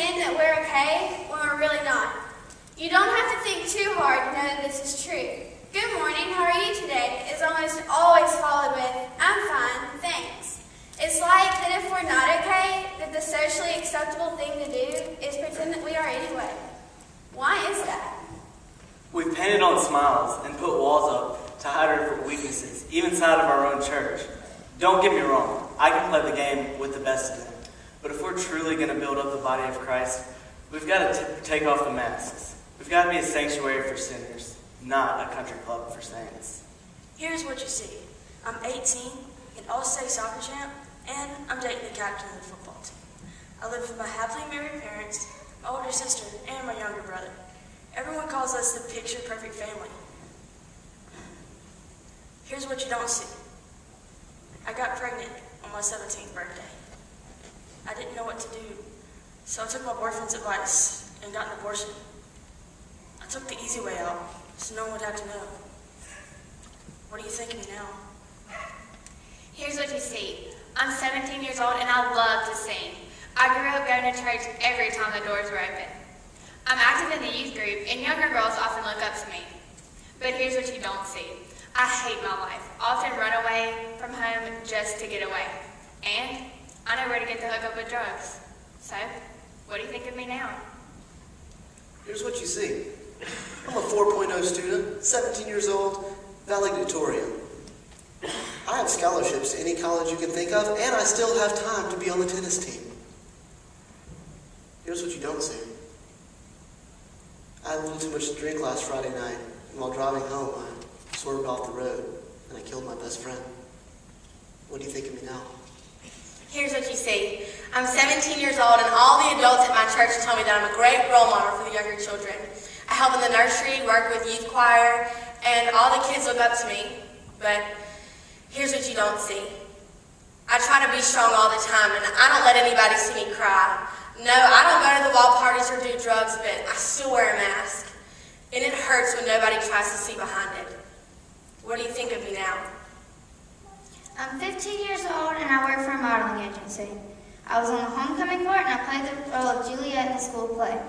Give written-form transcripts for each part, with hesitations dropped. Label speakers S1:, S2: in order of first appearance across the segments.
S1: pretend that we're okay when we're really not. You don't have to think too hard to know that this is true. Good morning, how are you today? Is almost always followed with, I'm fine, thanks. It's like that if we're not okay, that the socially acceptable thing to do is pretend that we are anyway. Why is that?
S2: We've painted on smiles and put walls up to hide our weaknesses, even inside of our own church. Don't get me wrong, I can play the game with the best of them. But if we're truly going to build up the body of Christ, we've got to take off the masks. We've got to be a sanctuary for sinners, not a country club for saints.
S3: Here's what you see. I'm 18, an all-state soccer champ, and I'm dating the captain of the football team. I live with my happily married parents, my older sister, and my younger brother. Everyone calls us the picture-perfect family. Here's what you don't see. I got pregnant on my 17th birthday. I didn't know what to do, so I took my boyfriend's advice and got an abortion. I took the easy way out, so no one would have to know. What do you think of me now?
S4: Here's what you see. I'm 17 years old and I love to sing. I grew up going to church every time the doors were open. I'm active in the youth group and younger girls often look up to me. But here's what you don't see. I hate my life, often run away from home just to get away. And I know where to get the hook up with drugs. So, what do you think of me now?
S5: Here's what you see. I'm a 4.0 student, 17 years old, valedictorian. I have scholarships to any college you can think of, and I still have time to be on the tennis team. Here's what you don't see. I had a little too much to drink last Friday night, and while driving home, I swerved off the road, and I killed my best friend. What do you think of me now?
S6: Here's what you see. I'm 17 years old, and all the adults at my church tell me that I'm a great role model for the younger children. I help in the nursery, work with youth choir, and all the kids look up to me. But here's what you don't see. I try to be strong all the time, and I don't let anybody see me cry. No, I don't go to the wall parties or do drugs, but I still wear a mask. And it hurts when nobody tries to see behind it. What do you think of me now?
S7: I'm 15 years old and I work for a modeling agency. I was on the homecoming part and I played the role of Juliet in the school play.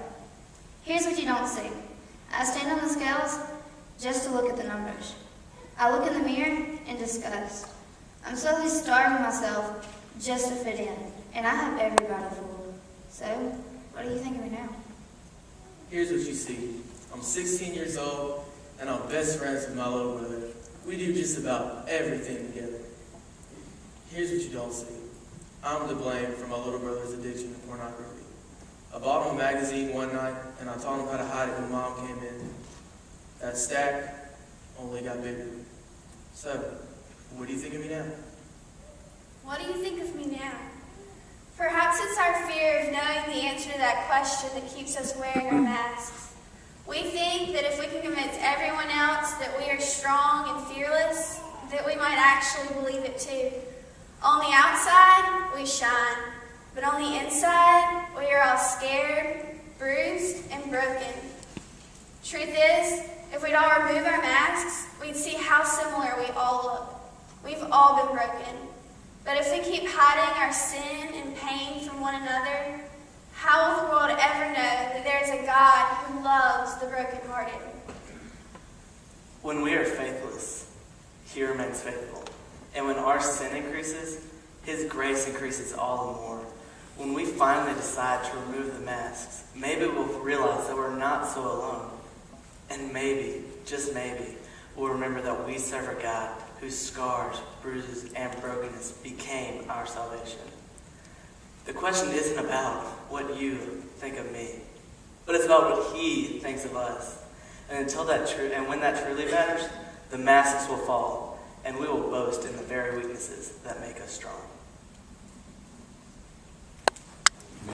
S7: Here's what you don't see. I stand on the scales just to look at the numbers. I look in the mirror in disgust. I'm slowly starving myself just to fit in, and I have everybody fooled. So, what do you think of me now?
S8: Here's what you see. I'm 16 years old and I'm best friends with my little brother. We do just about everything together. Here's what you don't see. I'm to blame for my little brother's addiction to pornography. I bought him a magazine one night, and I taught him how to hide it when Mom came in. That stack only got bigger. So, what do you think of me now?
S1: What do you think of me now? Perhaps it's our fear of knowing the answer to that question that keeps us wearing our masks. We think that if we can convince everyone else that we are strong and fearless, that we might actually believe it too. On the outside, we shine, but on the inside, we are all scared, bruised, and broken. Truth is, if we'd all remove our masks, we'd see how similar we all look. We've all been broken. But if we keep hiding our sin and pain from one another, how will the world ever know that there is a God who loves the brokenhearted?
S2: When we are faithless, He remains faithful. And when our sin increases, His grace increases all the more. When we finally decide to remove the masks, maybe we'll realize that we're not so alone. And maybe, just maybe, we'll remember that we serve a God whose scars, bruises, and brokenness became our salvation. The question isn't about what you think of me, but it's about what He thinks of us. And when that truly matters, the masks will fall, and we will boast in the very weaknesses that make us strong.